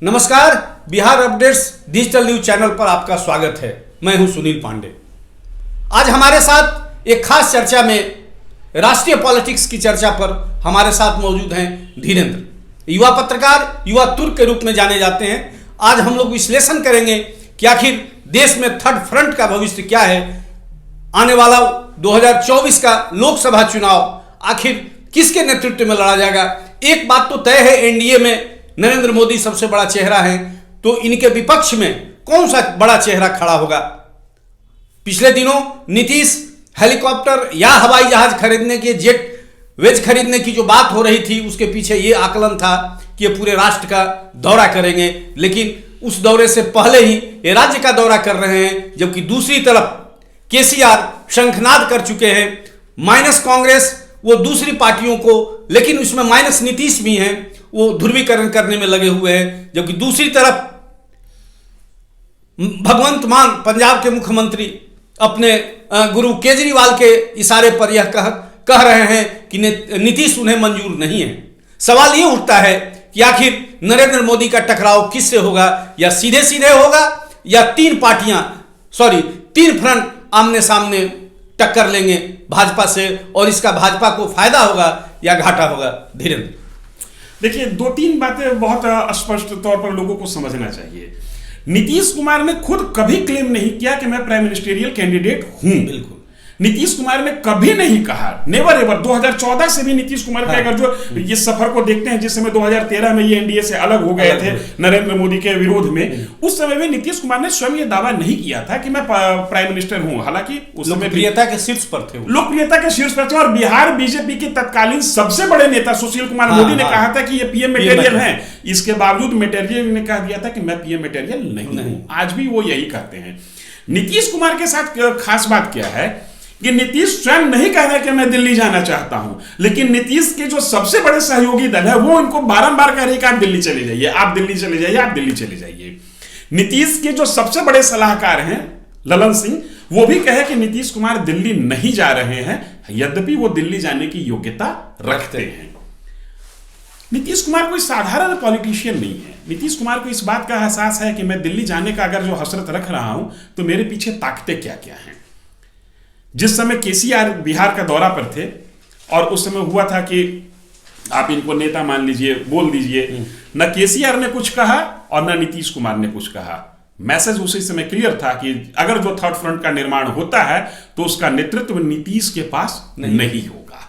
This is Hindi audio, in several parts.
नमस्कार, Bihar updates digital news channel पर आपका स्वागत है। मैं हूं सुनील पांडे। आज हमारे साथ एक खास चर्चा में, राष्ट्रीय पॉलिटिक्स की चर्चा पर हमारे साथ मौजूद हैं धीरेन्द्र, युवा पत्रकार, युवा तुर्क के रूप में जाने जाते हैं। आज हम लोग विश्लेषण करेंगे कि आखिर देश में थर्ड फ्रंट का भविष्य क्या है। आने वाला 2024 का लोकसभा चुनाव आखिर किसके नेतृत्व में लड़ा जाएगा। एक बात तो तय है, एनडीए में नरेंद्र मोदी सबसे बड़ा चेहरा है, तो इनके विपक्ष में कौन सा बड़ा चेहरा खड़ा होगा। पिछले दिनों नीतीश हेलीकॉप्टर या हवाई जहाज खरीदने के, जेट वेज खरीदने की जो बात हो रही थी, उसके पीछे ये आकलन था कि ये पूरे राष्ट्र का दौरा करेंगे, लेकिन उस दौरे से पहले ही ये राज्य का दौरा कर रहे हैं। जबकि दूसरी तरफ केसीआर शंखनाद कर चुके हैं, माइनस कांग्रेस वो दूसरी पार्टियों को, लेकिन उसमें माइनस नीतीश भी हैं, वो ध्रुवीकरण करने में लगे हुए हैं। जबकि दूसरी तरफ भगवंत मान पंजाब के मुख्यमंत्री अपने गुरु केजरीवाल के इशारे पर यह कह रहे हैं कि नीतीश उन्हें मंजूर नहीं है। सवाल ये उठता है कि आखिर नरेंद्र मोदी का टकराव किससे होगा, या सीधे सीधे होगा, या तीन फ्रंट आमने सामने टक्कर लेंगे भाजपा से, और इसका भाजपा को फायदा होगा या घाटा होगा। धीरेन्द्र, देखिए, दो तीन बातें बहुत स्पष्ट तौर पर लोगों को समझना चाहिए। नीतीश कुमार ने खुद कभी क्लेम नहीं किया कि मैं प्राइम मिनिस्टेरियल कैंडिडेट हूं। बिल्कुल, नीतीश कुमार ने कभी नहीं कहा, नेवर एवर। 2014 से भी नीतीश कुमार का अगर जो ये सफर को देखते हैं, जिस समय 2013 में ये एनडीए से अलग हो गए थे नरेंद्र मोदी के विरोध में, उस समय में नीतीश कुमार ने स्वयं ये दावा नहीं किया था कि मैं प्राइम मिनिस्टर हूं। हालांकि उस समय लोकप्रियता के शीर्ष पर थे, और बिहार बीजेपी के तत्कालीन सबसे बड़े नेता सुशील कुमार मोदी ने कहा था कि ये पीएम मटेरियल हैं। इसके बावजूद मटेरियल ने कह दिया था कि मैं पीएम मटेरियल नहीं हूं। आज भी वो यही कहते हैं। नीतीश कुमार के साथ खास बात क्या है कि नीतीश स्वयं नहीं कह रहे कि मैं दिल्ली जाना चाहता हूं, लेकिन नीतीश के जो सबसे बड़े सहयोगी दल है वो इनको बारंबार कह रहे कि आप दिल्ली चले जाइए, आप दिल्ली चले जाइए, आप दिल्ली चले जाइए। नीतीश के जो सबसे बड़े सलाहकार हैं ललन सिंह, वो भी कहे कि नीतीश कुमार दिल्ली नहीं जा रहे हैं, यद्यपि वो दिल्ली जाने की योग्यता रखते हैं। नीतीश कुमार कोई साधारण पॉलिटिशियन नहीं है। नीतीश कुमार को इस बात का एहसास है कि मैं दिल्ली जाने का अगर जो हसरत रख रहा हूं, तो मेरे पीछे ताकतें क्या क्या हैं। जिस समय केसीआर बिहार का दौरा पर थे, और उस समय हुआ था कि आप इनको नेता मान लीजिए, बोल दीजिए, न केसीआर ने कुछ कहा और न नीतीश कुमार ने कुछ कहा। मैसेज उसी समय क्लियर था कि अगर जो थर्ड फ्रंट का निर्माण होता है तो उसका नेतृत्व नीतीश के पास नहीं होगा।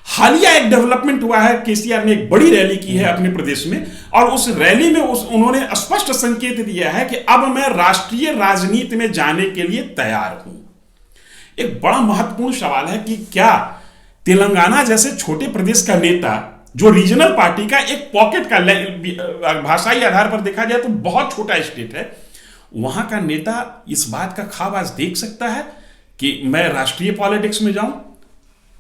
हालिया एक डेवलपमेंट हुआ है, केसीआर ने एक बड़ी रैली की है अपने प्रदेश में, और उस रैली में उन्होंने स्पष्ट संकेत दिया है कि अब मैं राष्ट्रीय राजनीति में जाने के लिए तैयार हूं। एक बड़ा महत्वपूर्ण सवाल है कि क्या तेलंगाना जैसे छोटे प्रदेश का नेता, जो रीजनल पार्टी का एक पॉकेट का, भाषाई आधार पर देखा जाए तो बहुत छोटा स्टेट है, वहां का नेता इस बात का ख्वाब आज देख सकता है कि मैं राष्ट्रीय पॉलिटिक्स में जाऊं?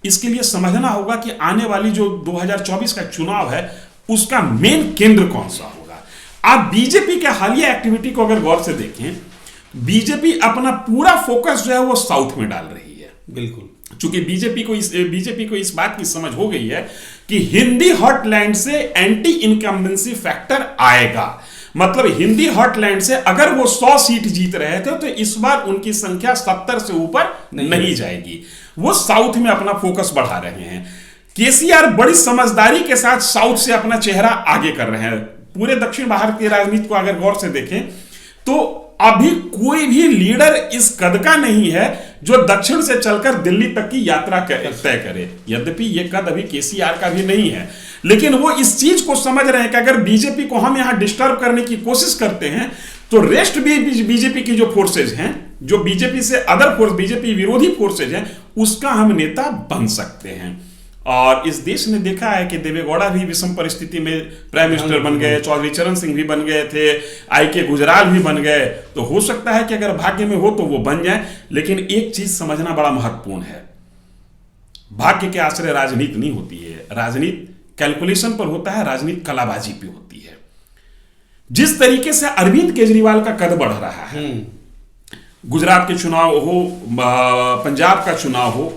इसके लिए समझना होगा कि आने वाली जो 2024 का चुनाव है, उसका मेन केंद्र कौन सा होगा। आप बीजेपी के हालिया एक्टिविटी को अगर गौर से देखें, बीजेपी अपना पूरा फोकस जो है वो साउथ में डाल रही है। बिल्कुल, चूंकि बीजेपी को इस बात की समझ हो गई है कि हिंदी हॉटलैंड से एंटी इनकम्बेंसी फैक्टर आएगा। मतलब हिंदी हॉटलैंड से अगर वो 100 सीट जीत रहे थे, तो इस बार उनकी संख्या 70 से ऊपर नहीं जाएगी। वो साउथ में अपना फोकस बढ़ा रहे हैं। केसीआर बड़ी समझदारी के साथ साउथ से अपना चेहरा आगे कर रहे हैं। पूरे दक्षिण भारत की राजनीति को अगर गौर से देखें तो अभी कोई भी लीडर इस कद का नहीं है जो दक्षिण से चलकर दिल्ली तक की यात्रा तय करे। यद्यपि यह कद अभी केसीआर का भी नहीं है, लेकिन वो इस चीज को समझ रहे हैं कि अगर बीजेपी को हम यहां डिस्टर्ब करने की कोशिश करते हैं, तो रेस्ट भी बीजेपी की जो फोर्सेज हैं, जो बीजेपी से अदर फोर्स, बीजेपी विरोधी फोर्सेज हैं, उसका हम नेता बन सकते हैं। और इस देश ने देखा है कि देवेगौड़ा भी विषम परिस्थिति में प्राइम मिनिस्टर बन गए, चौधरी चरण सिंह भी बन गए थे, आई.के. गुजराल भी बन गए। तो हो सकता है कि अगर भाग्य में हो तो वो बन जाए। लेकिन एक चीज समझना बड़ा महत्वपूर्ण है, भाग्य के आश्रय राजनीति नहीं होती है। राजनीति कैलकुलेशन पर होता है, राजनीति कलाबाजी पे होती है। जिस तरीके से अरविंद केजरीवाल का कद बढ़ रहा है, गुजरात के चुनाव हो, पंजाब का चुनाव हो,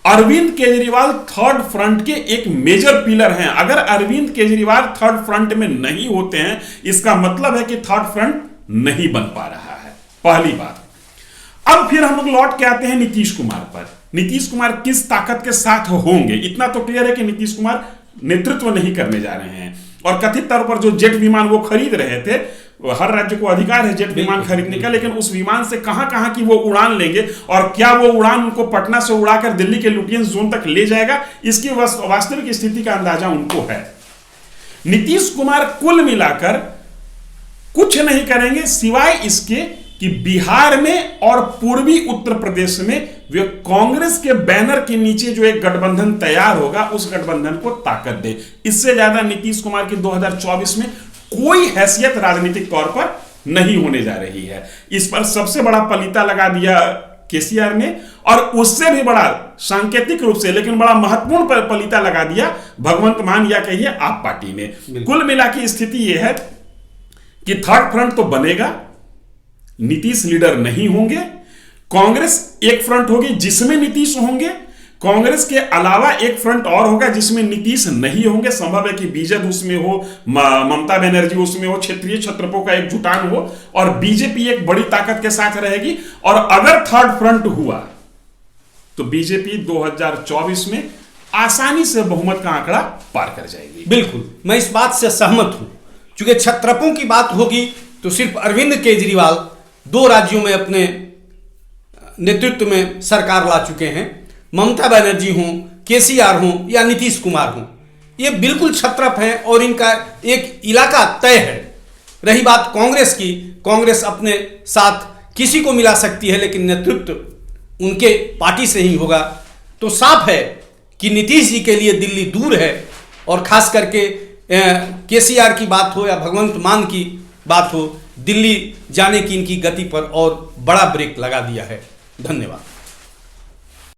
अरविंद केजरीवाल थर्ड फ्रंट के एक मेजर पिलर हैं। अगर अरविंद केजरीवाल थर्ड फ्रंट में नहीं होते हैं, इसका मतलब है कि थर्ड फ्रंट नहीं बन पा रहा है, पहली बात। अब फिर हम लोग लौट के आते हैं नीतीश कुमार पर। नीतीश कुमार किस ताकत के साथ होंगे? इतना तो क्लियर है कि नीतीश कुमार नेतृत्व नहीं करने जा रहे हैं, और कथित तौर पर जो जेट विमान वो खरीद रहे थे, हर राज्य को अधिकार है जेट विमान खरीदने का, लेकिन उस विमान से कहां कहां की वो उड़ान लेंगे और क्या वो उड़ान उनको पटना से उड़ाकर दिल्ली के लुटियंस जोन तक ले जाएगा, इसकी वास्तविक स्थिति का अंदाजा उनको है। नीतीश कुमार कुल मिलाकर कुछ नहीं करेंगे सिवाय इसके कि बिहार में और पूर्वी उत्तर प्रदेश में वे कांग्रेस के बैनर के नीचे जो एक गठबंधन तैयार होगा, उस गठबंधन को ताकत दे। इससे ज्यादा नीतीश कुमार की 2024 में कोई हैसियत राजनीतिक तौर पर नहीं होने जा रही है। इस पर सबसे बड़ा पलीता लगा दिया केसीआर ने, और उससे भी बड़ा सांकेतिक रूप से लेकिन बड़ा महत्वपूर्ण पलीता लगा दिया भगवंत मान या कहिए आप पार्टी ने। कुल मिला की स्थिति यह है कि थर्ड फ्रंट तो बनेगा, नीतीश लीडर नहीं होंगे, कांग्रेस एक फ्रंट होगी जिसमें नीतीश होंगे, कांग्रेस के अलावा एक फ्रंट और होगा जिसमें नीतीश नहीं होंगे। संभव है कि बीजेपी उसमें हो, ममता बनर्जी उसमें हो, क्षेत्रीय छत्रपों का एक जुटान हो, और बीजेपी एक बड़ी ताकत के साथ रहेगी। और अगर थर्ड फ्रंट हुआ तो बीजेपी 2024 में आसानी से बहुमत का आंकड़ा पार कर जाएगी। बिल्कुल, मैं इस बात से सहमत हूं। चूंकि छत्रपों की बात होगी तो सिर्फ अरविंद केजरीवाल 2 राज्यों में अपने नेतृत्व में सरकार ला चुके हैं। ममता बनर्जी हों, केसीआर हों या नीतीश कुमार हों, ये बिल्कुल छत्रप हैं और इनका एक इलाका तय है। रही बात कांग्रेस की, कांग्रेस अपने साथ किसी को मिला सकती है लेकिन नेतृत्व उनके पार्टी से ही होगा। तो साफ है कि नीतीश जी के लिए दिल्ली दूर है, और खास करके केसीआर की बात हो या भगवंत मान की बात हो, दिल्ली जाने की इनकी गति पर और बड़ा ब्रेक लगा दिया है। धन्यवाद।